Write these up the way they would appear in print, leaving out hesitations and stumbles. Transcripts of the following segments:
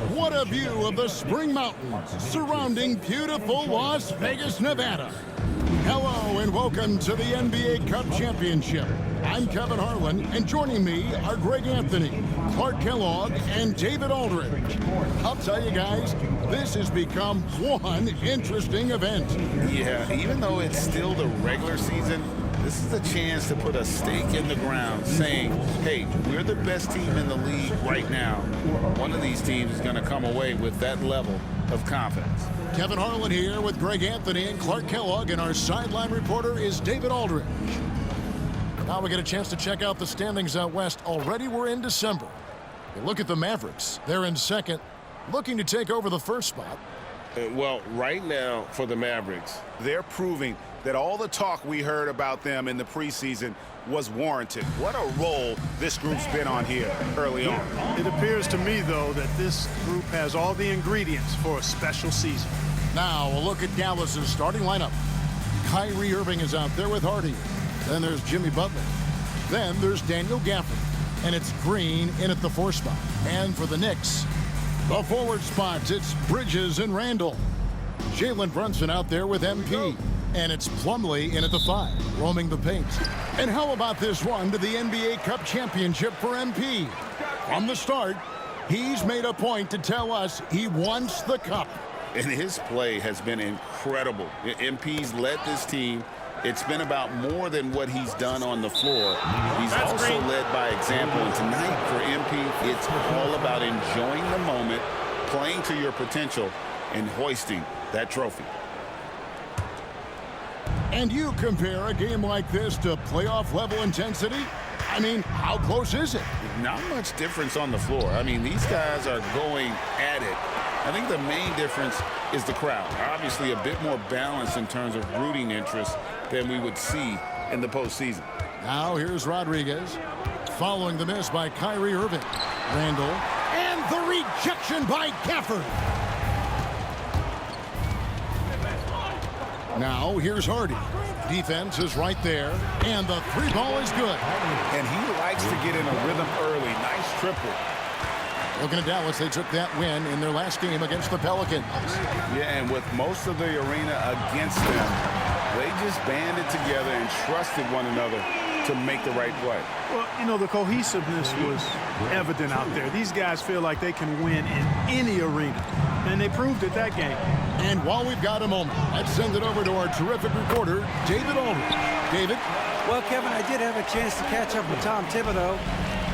What a view of the Spring Mountains surrounding beautiful Las Vegas, Nevada. Hello and welcome to the NBA Cup Championship. I'm Kevin Harlan, and joining me are Greg Anthony, Clark Kellogg, and David Aldridge. I'll tell you guys, this has become one interesting event. Yeah, even though it's still the regular season, this is a chance to put a stake in the ground saying, hey, we're the best team in the league right now. One of these teams is going to come away with that level of confidence. Kevin Harlan here with Greg Anthony and Clark Kellogg, and our sideline reporter is David Aldridge. Now we get a chance to check out the standings out west. Already we're in December. You look at the Mavericks. They're in second, looking to take over the first spot. Well, right now for the Mavericks, they're proving that all the talk we heard about them in the preseason was warranted. What a role this group's been on here early on. It appears to me, though, that this group has all the ingredients for a special season. Now a look at Dallas's starting lineup. Kyrie Irving is out there with Hardy. Then there's Jimmy Butler. Then there's Daniel Gafford. And it's Green in at the 4 spot. And for the Knicks, the forward spots, it's Bridges and Randall. Jalen Brunson out there with MP. And it's Plumlee in at the 5, roaming the paint. And how about this one to the NBA Cup Championship for MP? From the start, he's made a point to tell us he wants the cup. And his play has been incredible. MP's led this team. It's been about more than what he's done on the floor. He's also led by example. And tonight for MP, it's all about enjoying the moment, playing to your potential, and hoisting that trophy. And you compare a game like this to playoff-level intensity? I mean, how close is it? Not much difference on the floor. I mean, these guys are going at it. I think the main difference is the crowd. Obviously, a bit more balance in terms of rooting interest than we would see in the postseason. Now here's Rodriguez, following the miss by Kyrie Irving. Randall, and the rejection by Gafford. Now here's Hardy. Defense is right there, and the 3 ball is good. And he likes to get in a rhythm early. Nice triple. Looking at Dallas, they took that win in their last game against the Pelicans. Yeah, and with most of the arena against them, they just banded together and trusted one another to make the right play. Well, you know, the cohesiveness was evident out there. These guys feel like they can win in any arena, and they proved it that game. And while we've got a moment, let's send it over to our terrific reporter, David Aldridge. David? Well, Kevin, I did have a chance to catch up with Tom Thibodeau.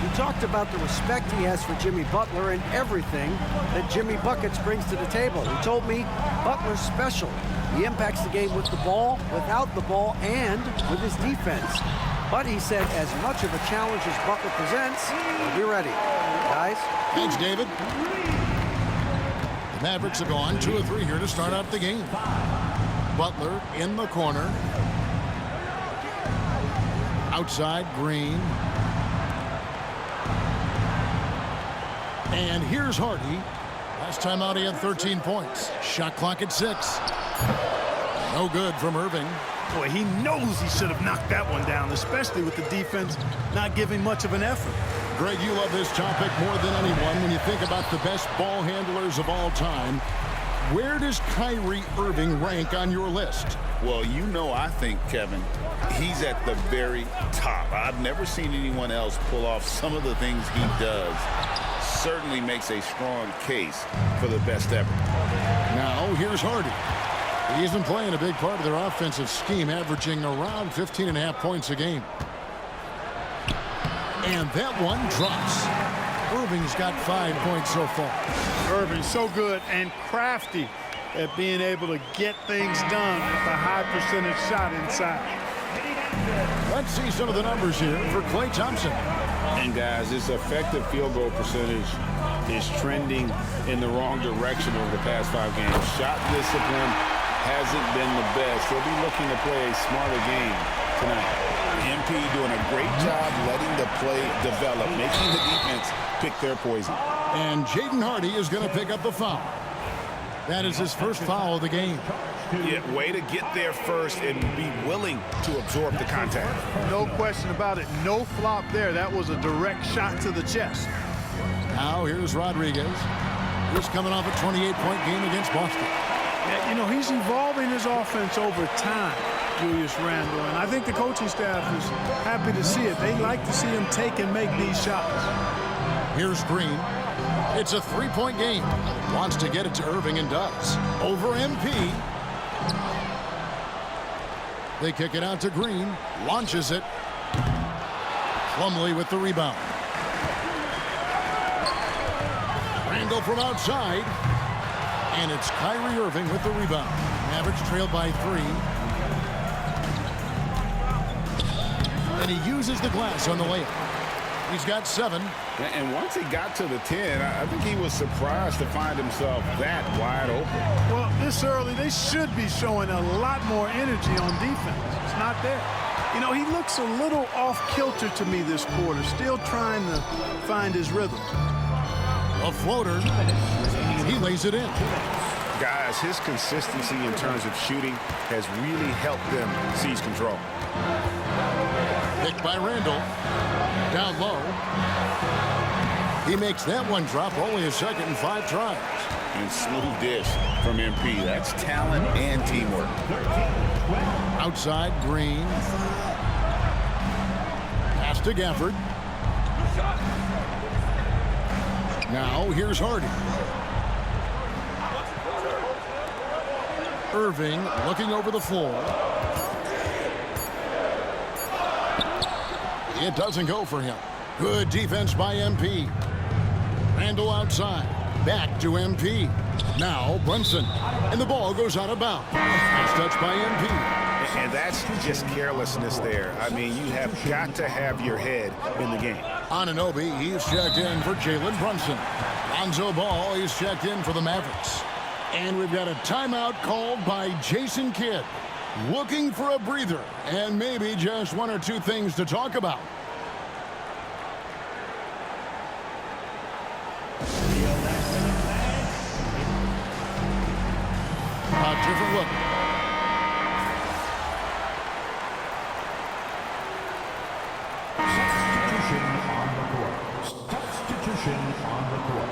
He talked about the respect he has for Jimmy Butler and everything that Jimmy Buckets brings to the table. He told me Butler's special. He impacts the game with the ball, without the ball, and with his defense. But he said as much of a challenge as Butler presents, we'll be ready. Guys? Thanks, David. The Mavericks have gone 2 of 3 here to start out the game. Butler in the corner. Outside, Green. And here's Hardy. Last time out, he had 13 points. Shot clock at 6. No good from Irving. Boy, he knows he should have knocked that one down, especially with the defense not giving much of an effort. Greg, you love this topic more than anyone when you think about the best ball handlers of all time. Where does Kyrie Irving rank on your list? Well, you know, I think, Kevin, he's at the very top. I've never seen anyone else pull off some of the things he does. Certainly makes a strong case for the best ever. Now, here's Hardy. He's been playing a big part of their offensive scheme, averaging around 15.5 points a game. And that one drops. Irving's got 5 points so far. Irving so good and crafty at being able to get things done with a high percentage shot inside. Let's see some of the numbers here for Klay Thompson. And guys, his effective field goal percentage is trending in the wrong direction over the past 5 games. Shot discipline hasn't been the best. He'll be looking to play a smarter game tonight. MP doing a great job letting the play develop, making the defense pick their poison. And Jaden Hardy is going to pick up the foul. That is his first foul of the game. Yeah, way to get there first and be willing to absorb the contact. No question about it. No flop there. That was a direct shot to the chest. Now here's Rodriguez. He's coming off a 28-point game against Boston. Yeah, you know, he's evolving his offense over time, Julius Randle, and I think the coaching staff is happy to see it. They like to see him take and make these shots. Here's Green. It's a three-point game. Wants to get it to Irving and does. Over MP. They kick it out to Green. Launches it. Plumlee with the rebound. Randle from outside. And it's Kyrie Irving with the rebound. Mavericks trailed by 3. And he uses the glass on the layup. He's got 7. And once he got to the 10, I think he was surprised to find himself that wide open. Well, this early, they should be showing a lot more energy on defense. It's not there. You know, he looks a little off-kilter to me this quarter, still trying to find his rhythm. A floater. He lays it in. Guys, his consistency in terms of shooting has really helped them seize control. Picked by Randle. Down low. He makes that one drop, only a second and 5 tries. And smooth dish from MP. That's talent and teamwork. Outside, Green. Pass to Gafford. Now, here's Hardy. Irving looking over the floor. It doesn't go for him. Good defense by MP. Randle outside. Back to MP. Now Brunson. And the ball goes out of bounds. Nice touch by MP. And that's just carelessness there. I mean, you have got to have your head in the game. Anunoby, he's checked in for Jalen Brunson. Lonzo Ball, he's checked in for the Mavericks. And we've got a timeout called by Jason Kidd. Looking for a breather and maybe just 1 or 2 things to talk about. A different look. Substitution on the court. Substitution on the court.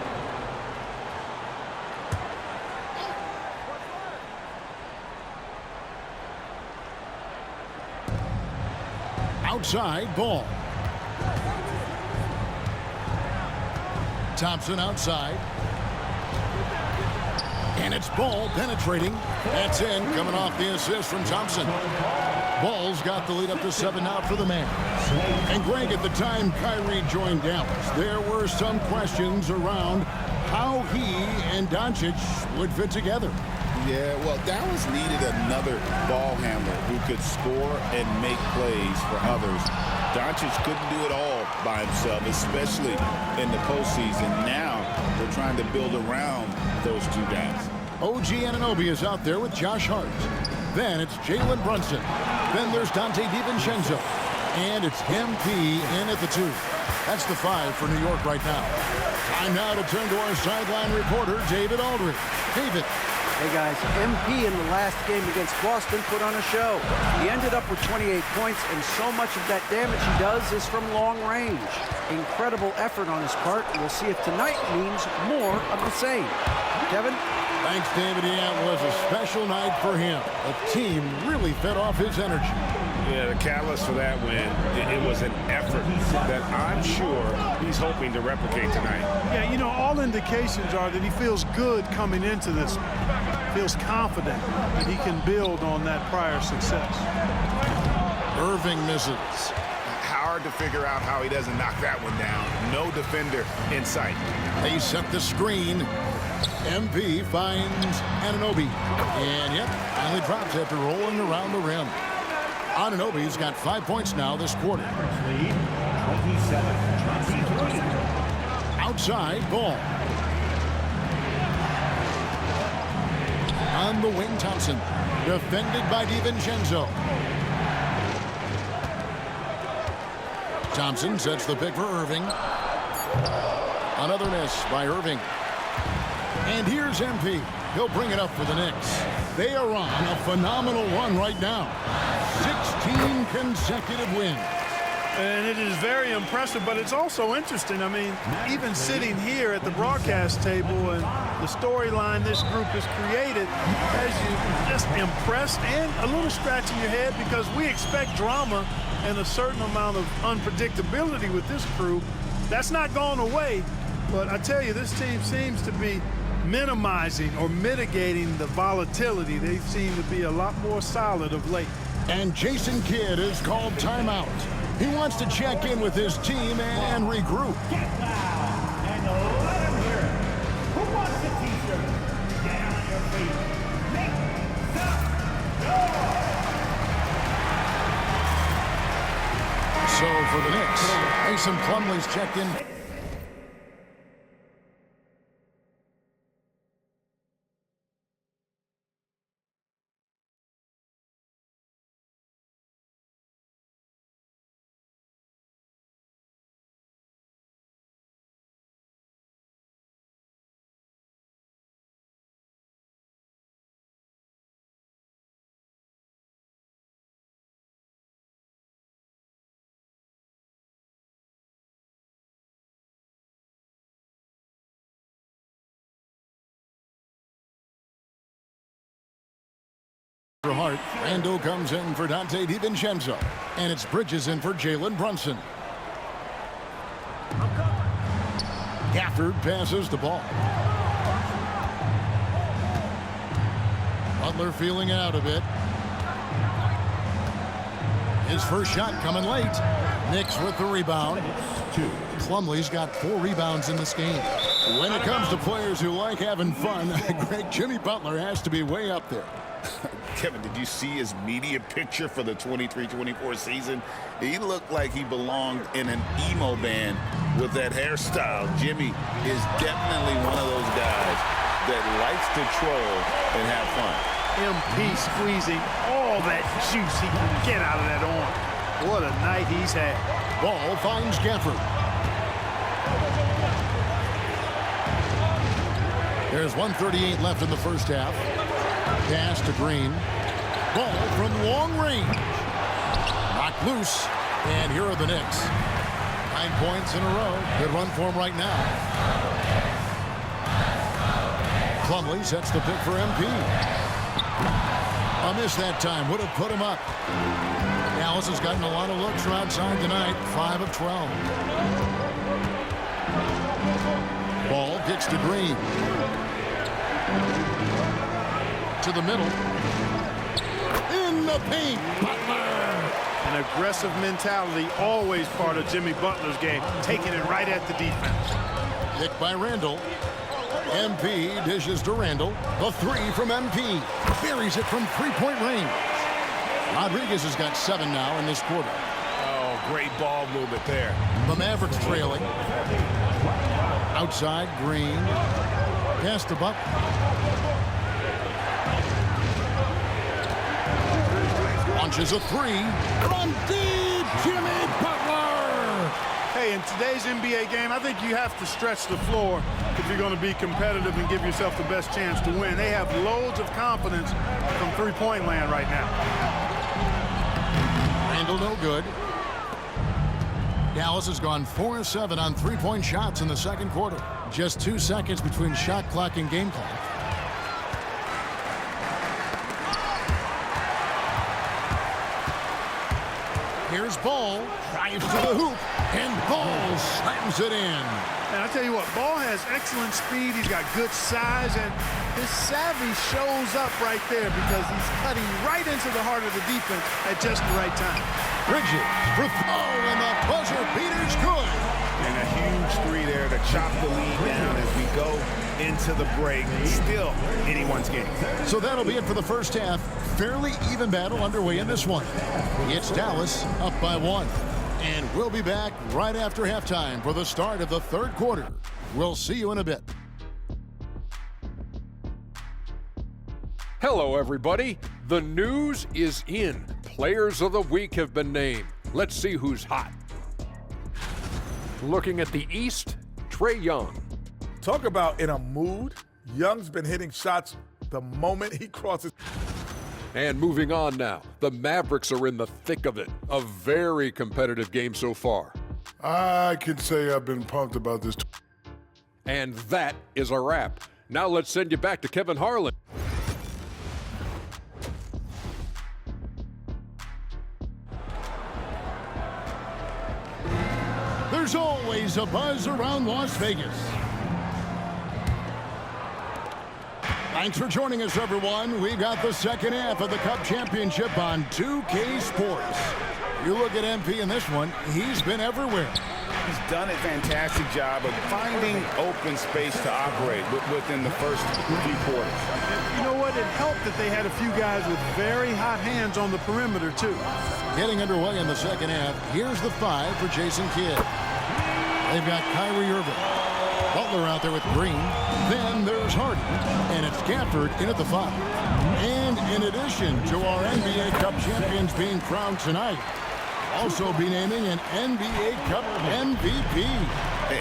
Outside, Ball. Thompson outside. And it's Ball penetrating. That's in, coming off the assist from Thompson. Ball's got the lead up to 7 now for the Mavs. And Greg, at the time Kyrie joined Dallas, there were some questions around how he and Doncic would fit together. Yeah, well, Dallas needed another ball handler who could score and make plays for others. Doncic couldn't do it all by himself, especially in the postseason. Now they're trying to build around those 2 guys. OG Anunoby is out there with Josh Hart. Then it's Jalen Brunson. Then there's Dante DiVincenzo. And it's MP in at the 2. That's the 5 for New York right now. Time now to turn to our sideline reporter, David Aldridge. David. Hey guys, MP in the last game against Boston put on a show. He ended up with 28 points, and so much of that damage he does is from long range. Incredible effort on his part. We'll see if tonight means more of the same. Kevin? Thanks, David. Yeah, it was a special night for him. The team really fed off his energy. Yeah, the catalyst for that win, it was an effort that I'm sure he's hoping to replicate tonight. Yeah, you know, all indications are that he feels good coming into this. Feels confident that he can build on that prior success. Irving misses. Hard to figure out how he doesn't knock that one down. No defender in sight. They set the screen. MP finds Anunoby. And yep, finally drops after rolling around the rim. Anunoby's got 5 points now this quarter. Lead 27-23. Outside, Ball. On the wing, Thompson. Defended by DiVincenzo. Thompson sets the pick for Irving. Another miss by Irving. And here's MP. He'll bring it up for the Knicks. They are on a phenomenal run right now. 16 consecutive wins. And it is very impressive, but it's also interesting. I mean, even sitting here at the broadcast table and the storyline this group has created has you just impressed and a little scratching your head, because we expect drama and a certain amount of unpredictability with this crew. That's not gone away, but I tell you, this team seems to be minimizing or mitigating the volatility. They seem to be a lot more solid of late. And Jason Kidd is called timeout. He wants to check in with his team and regroup. Get down and let him hear it. Who wants a t-shirt? Get on your feet. Make some noise. So for the Knicks, Mason Plumlee's checked in. Hart. Randall comes in for Dante DiVincenzo. And it's Bridges in for Jalen Brunson. Gafford passes the ball. Butler feeling out a bit. His first shot coming late. Knicks with the rebound. Plumlee's got 4 rebounds in this game. When it comes to players who like having fun, Greg, Jimmy Butler has to be way up there. Kevin, did you see his media picture for the 23-24 season? He looked like he belonged in an emo band with that hairstyle. Jimmy is definitely one of those guys that likes to troll and have fun. MP squeezing all that juice he can get out of that arm. What a night he's had. Ball finds Gafford. There's 1:38 left in the first half. Pass to Green. Ball from long range. Knocked loose. And here are the Knicks. 9 points in a row. Good run for him right now. Plumlee sets the pick for MP. A miss that time. Would have put him up. Dallas has gotten a lot of looks from outside tonight. 5 of 12. Ball gets to Green. To the middle. In the paint. Butler. An aggressive mentality, always part of Jimmy Butler's game, taking it right at the defense. Picked by Randall. MP dishes to Randall. The 3 from MP. Buries it from three-point range. Rodriguez has got 7 now in this quarter. Oh, great ball movement there. The Mavericks trailing. Outside, Green. Pass to Butler. Launches a 3. From deep, Jimmy Butler. Hey, in today's NBA game, I think you have to stretch the floor if you're going to be competitive and give yourself the best chance to win. They have loads of confidence from three-point land right now. Randall no good. Dallas has gone 4 of 7 on three-point shots in the second quarter. Just 2 seconds between shot clock and game clock. Here's Ball, drives to the hoop, and Ball slams it in. And I tell you what, Ball has excellent speed. He's got good size, and his savvy shows up right there because he's cutting right into the heart of the defense at just the right time. Bridges for and the buzzer beater's good. And a huge 3 there to chop the lead down as we go into the break. Still anyone's game. So that'll be it for the first half. Fairly even battle underway in this one. It's Dallas up by 1. And we'll be back right after halftime for the start of the third quarter. We'll see you in a bit. Hello, everybody. The news is in. Players of the week have been named. Let's see who's hot. Looking at the East, Trae Young. Talk about in a mood. Young's been hitting shots the moment he crosses. And moving on now, the Mavericks are in the thick of it. A very competitive game so far. I could say I've been pumped about this. And that is a wrap. Now let's send you back to Kevin Harlan. There's always a buzz around Las Vegas. Thanks for joining us, everyone. We got the second half of the Cup Championship on 2K Sports. You look at MP in this one, he's been everywhere. He's done a fantastic job of finding open space to operate within the first few quarters. You know what? It helped that they had a few guys with very hot hands on the perimeter, too. Getting underway in the second half, here's the 5 for Jason Kidd. They've got Kyrie Irving. Butler out there with Green. Then there's Harden. And it's Gafford in at the 5. And in addition to our NBA Cup champions being crowned tonight, also be naming an NBA Cup MVP.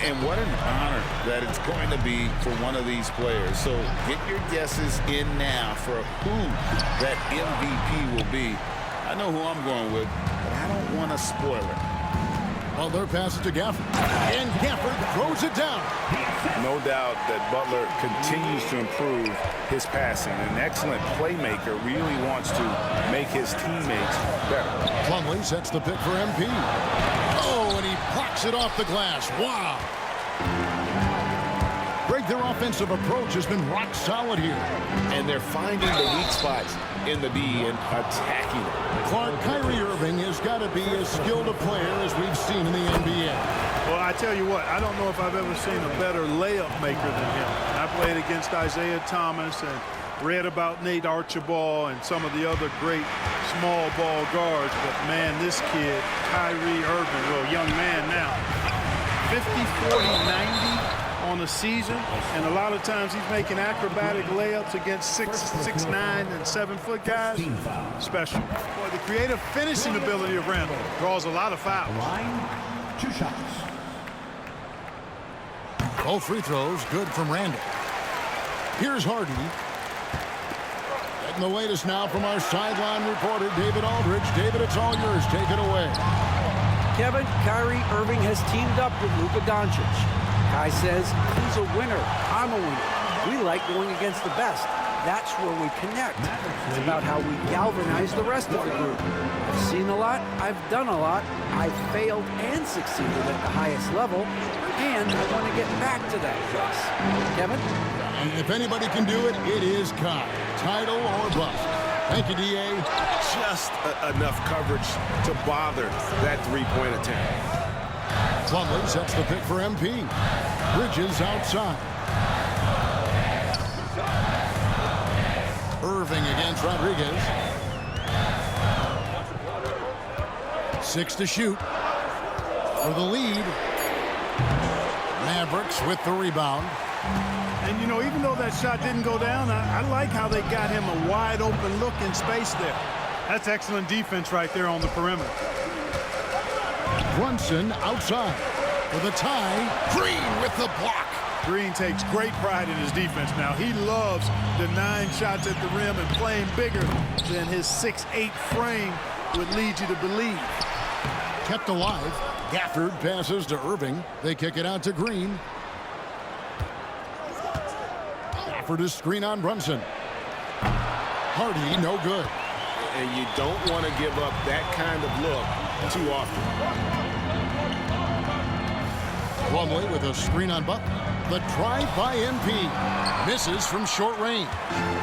And what an honor that it's going to be for one of these players. So get your guesses in now for who that MVP will be. I know who I'm going with, but I don't want to spoil it. Butler passes to Gafford. And Gafford throws it down. No doubt that Butler continues to improve his passing. An excellent playmaker, really wants to make his teammates better. Plumlee sets the pick for MP. Oh, and he blocks it off the glass. Wow. Greg, their offensive approach has been rock solid here. And they're finding the weak spots in the D and attacking it. Clark, Kyrie Irving has got to be as skilled a player as we've seen in the NBA. Well, I tell you what, I don't know if I've ever seen a better layup maker than him. I played against Isaiah Thomas and read about Nate Archibald and some of the other great small ball guards, but man, this kid, Kyrie Irving, well, young man now, 50, 40, 90 on the season, and a lot of times he's making acrobatic layups against 6'9" and 7-foot guys. Special. Boy, the creative finishing ability of Randall draws a lot of fouls. Line, 2 shots. Both free throws good from Randall. Here's Harden. Getting the latest now from our sideline reporter, David Aldridge. David, it's all yours. Take it away. Kevin, Kyrie Irving has teamed up with Luka Doncic. Kai says he's a winner. I'm a winner. We like going against the best. That's where we connect. It's about how we galvanize the rest of the group. I've seen a lot. I've done a lot. I've failed and succeeded at the highest level. And I want to get back to that place. Kevin? And if anybody can do it, it is Kai. Title or bust. Thank you, D.A. Just enough coverage to bother that three-point attempt. Plumlee sets the pick for MP. Bridges outside. Irving against Rodriguez. 6 to shoot for the lead. Mavericks with the rebound. And, you know, even though that shot didn't go down, I like how they got him a wide open look in space there. That's excellent defense right there on the perimeter. Brunson outside for the tie. Green with the block. Green takes great pride in his defense now. He loves denying shots at the rim and playing bigger than his 6'8" frame would lead you to believe. Kept alive. Gafford passes to Irving. They kick it out to Green. Gafford is screen on Brunson. Hardy, no good. And you don't want to give up that kind of look too often. Plumlee with a screen on Butler. The drive by MP. Misses from short range.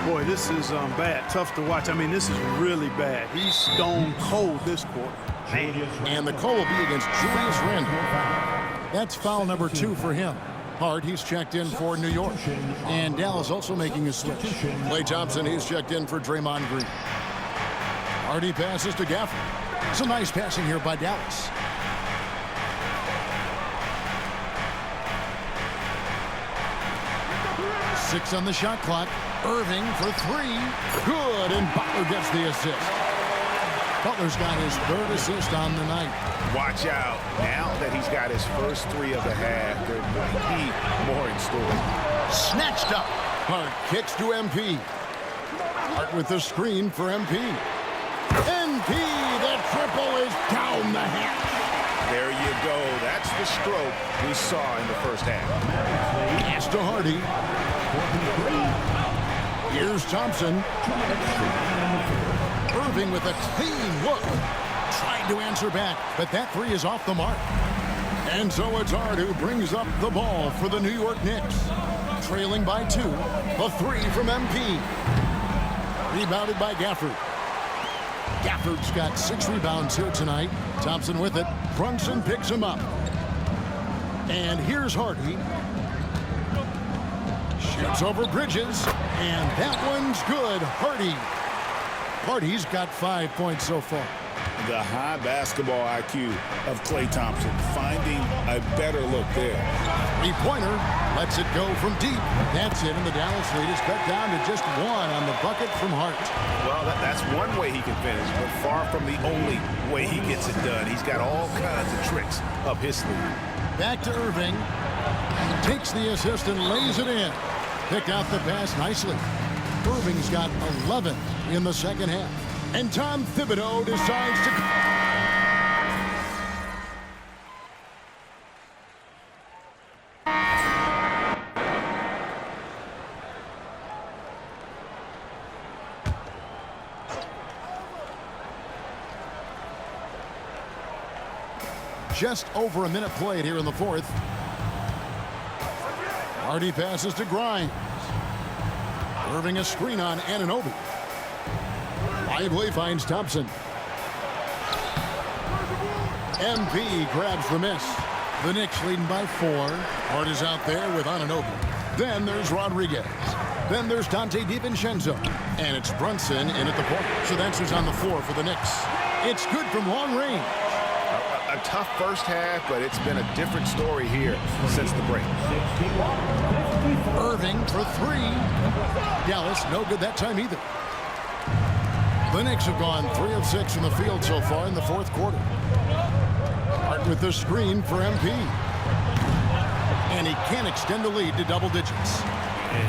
Boy, this is bad. Tough to watch. I mean, this is really bad. He's stone cold this quarter. And the call will be against Julius Randle. That's foul number 2 for him. Hart, he's checked in for New York. And Dallas also making a switch. Klay Thompson, he's checked in for Draymond Green. Hardy passes to Gafford. Some nice passing here by Dallas. Six on the shot clock. Irving for 3. Good, and Butler gets the assist. Butler's got his 3rd assist on the night. Watch out. Now that he's got his first 3 of the half, there might be more in store. Snatched up. Hart kicks to MP. Hart with the screen for MP. MP, the triple is down the hatch. There you go. That's the stroke we saw in the first half. Pass to Hardy. Here's Thompson. Irving with a clean look. Trying to answer back, but that three is off the mark. And so it's Hart who brings up the ball for the New York Knicks. Trailing by 2. A three from MP. Rebounded by Gafford. Gafford's got 6 rebounds here tonight. Thompson with it. Brunson picks him up. And here's Hardy. Shoots over Bridges. And that one's good. Hardy's got 5 points so far. The high basketball IQ of Klay Thompson, finding a better look there. Three-pointer lets it go from deep. That's it, and the Dallas lead is cut down to just 1 on the bucket from Hart. Well, that's one way he can finish, but far from the only way he gets it done. He's got all kinds of tricks up his sleeve. Back to Irving. Takes the assist and lays it in. Picked out the pass nicely. Irving's got 11 in the second half. And Tom Thibodeau decides to... Just over a minute played here in the fourth. Hardy passes to Grimes. Irving a screen on Anunoby. Lively finds Thompson. MP grabs the miss. The Knicks leading by 4. Hart is out there with Anunoby. Then there's Rodriguez. Then there's Dante DiVincenzo. And it's Brunson in at the point. So that's who's on the floor for the Knicks. It's good from long range. A tough first half, but it's been a different story here since the break. Irving for 3. Dallas no good that time either. The Knicks have gone 3 of 6 from the field so far in the fourth quarter. Hart with the screen for MP. And he can't extend the lead to double digits.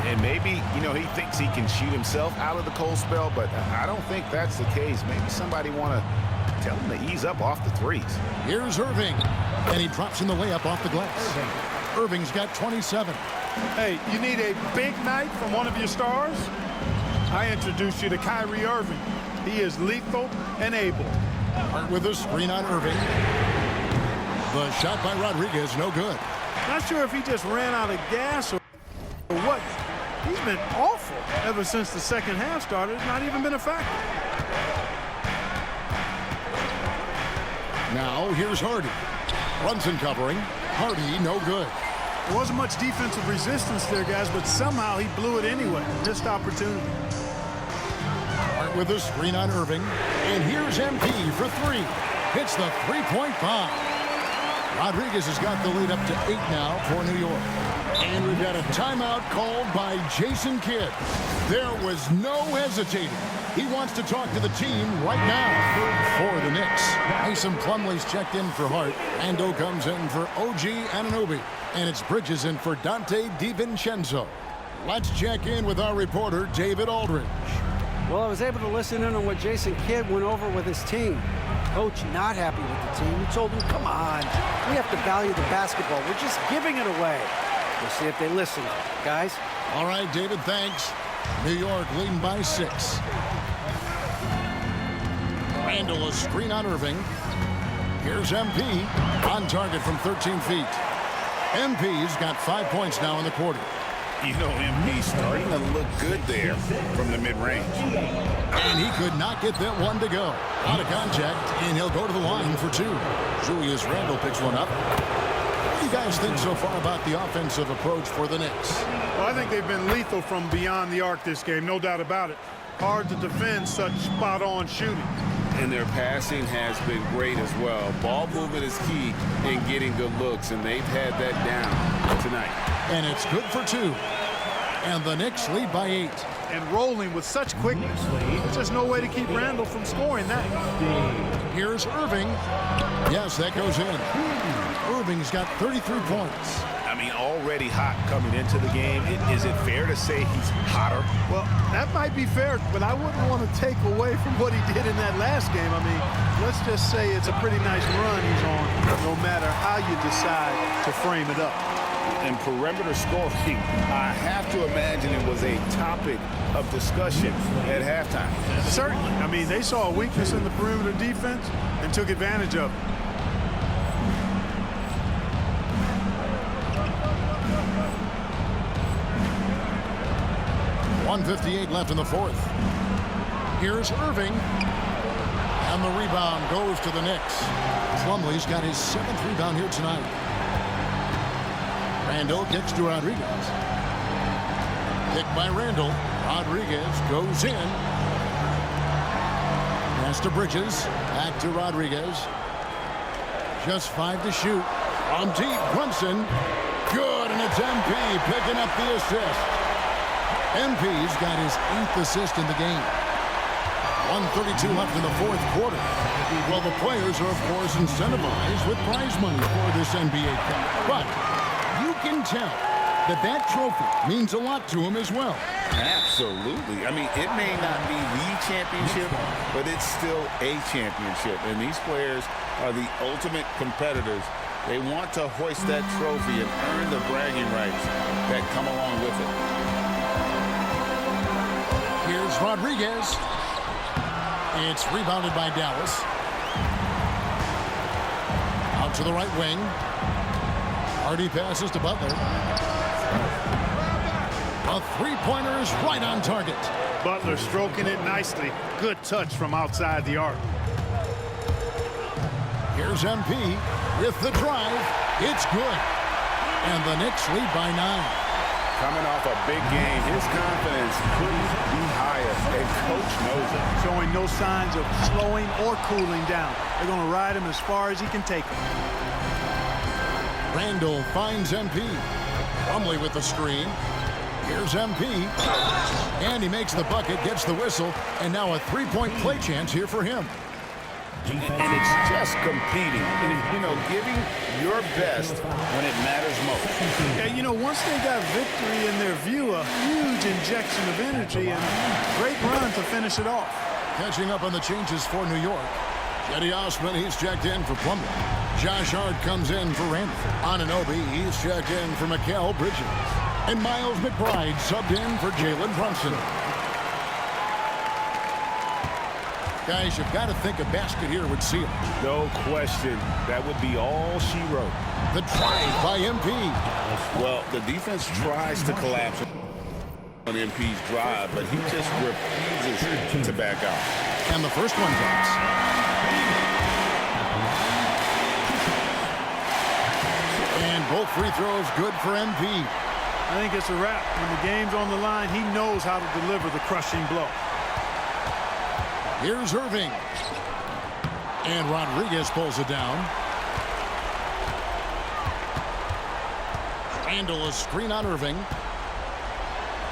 And maybe, he thinks he can shoot himself out of the cold spell, but I don't think that's the case. Maybe somebody want to tell him to ease up off the threes. Here's Irving. And he drops in the layup off the glass. Irving's got 27. Hey, you need a big night from one of your stars? I introduce you to Kyrie Irving. He is lethal and able. Hart with a screen on Irving. The shot by Rodriguez, no good. Not sure if he just ran out of gas or what. He's been awful ever since the second half started. It's not even been a factor. Now here's Hardy. Brunson covering. Hardy, no good. There wasn't much defensive resistance there, guys, but somehow he blew it anyway. Missed opportunity. Hart with a screen on Irving. And here's MP for 3. Hits the three-point bomb. Rodriguez has got the lead up to 8 now for New York. And we've got a timeout called by Jason Kidd. There was no hesitating. He wants to talk to the team right now for the Knicks. Mason Plumlee's checked in for Hart. Ando comes in for OG Anunoby. And it's Bridges in for Dante DiVincenzo. Let's check in with our reporter, David Aldridge. Well, I was able to listen in on what Jason Kidd went over with his team. Coach not happy with the team. He told them, come on, we have to value the basketball. We're just giving it away. We'll see if they listen, guys. All right, David, thanks. New York leading by 6. Randall a screen on Irving. Here's MP on target from 13 feet. MP's got 5 points now in the quarter. MP starting to look good there from the mid-range. And he could not get that one to go. Out of contact, and he'll go to the line for 2. Julius Randle picks one up. What do you guys think so far about the offensive approach for the Knicks? Well, I think they've been lethal from beyond the arc this game, no doubt about it. Hard to defend such spot-on shooting. And their passing has been great as well. Ball movement is key in getting good looks, and they've had that down tonight. And it's good for 2. And the Knicks lead by 8. And rolling with such quickness. There's just no way to keep Randall from scoring that. Here's Irving. Yes, that goes in. Irving's got 33 points. I mean, already hot coming into the game. Is it fair to say he's hotter? Well, that might be fair, but I wouldn't want to take away from what he did in that last game. I mean, let's just say it's a pretty nice run he's on, no matter how you decide to frame it up. And perimeter scoring, I have to imagine it was a topic of discussion at halftime. Certainly. I mean, they saw a weakness in the perimeter defense and took advantage of it. .158 left in the fourth. Here's Irving. And the rebound goes to the Knicks. Plumlee's got his 7th rebound here tonight. Randall kicks to Rodriguez. Kick by Randall. Rodriguez goes in. Pass to Bridges. Back to Rodriguez. Just 5 to shoot. On deep, Brunson. Good, and it's MP picking up the assist. MP's got his 8th assist in the game. 1:32 left in the fourth quarter. Well, the players are, of course, incentivized with prize money for this NBA Cup. But you can tell that that trophy means a lot to him as well. Absolutely. I mean, it may not be the championship, but it's still a championship. And these players are the ultimate competitors. They want to hoist that trophy and earn the bragging rights that come along with it. Here's Rodriguez. It's rebounded by Dallas. Out to the right wing. Hardy passes to Butler. A three-pointer is right on target. Butler stroking it nicely. Good touch from outside the arc. Here's MP with the drive. It's good. And the Knicks lead by 9. Coming off a big game, his confidence couldn't be higher, and coach knows it. Showing no signs of slowing or cooling down. They're going to ride him as far as he can take him. Randall finds MP. Plumlee with the screen. Here's MP. And he makes the bucket, gets the whistle, and now a three-point play chance here for him. And it's just competing, you know, giving your best when it matters most. Yeah, you know, once they got victory in their view, a huge injection of energy and great run to finish it off. Catching up on the changes for New York. Jetty Osman, he's checked in for Plumlee. Josh Hart comes in for Randall. Anunoby, he's checked in for Mikal Bridges. And Miles McBride subbed in for Jalen Brunson. Guys, you've got to think a basket here would seal it. No question. That would be all she wrote. The drive by MP. Well, the defense tries to collapse on MP's drive, but he just refuses to back out. And the first one drops. And both free throws good for MP. I think it's a wrap. When the game's on the line, he knows how to deliver the crushing blow. Here's Irving. And Rodriguez pulls it down. Randall, a screen on Irving.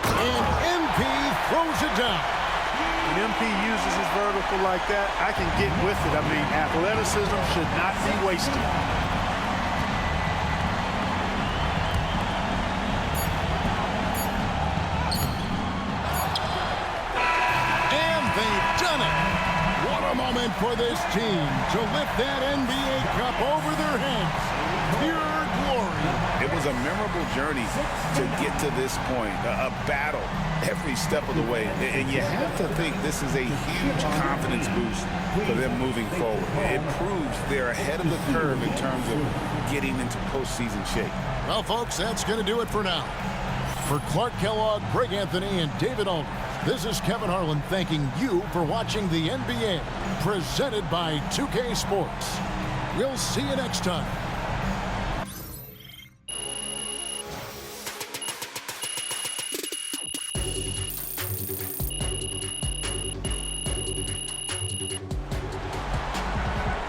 And MP throws it down. When MP uses his vertical like that, I can get with it. I mean, athleticism should not be wasted. For this team to lift that NBA Cup over their heads. Pure glory. It was a memorable journey to get to this point, a battle every step of the way. And you have to think this is a huge confidence boost for them moving forward. It proves they're ahead of the curve in terms of getting into postseason shape. Well, folks, that's going to do it for now. For Clark Kellogg, Greg Anthony, and David Aldridge, this is Kevin Harlan thanking you for watching the NBA presented by 2K Sports. We'll see you next time.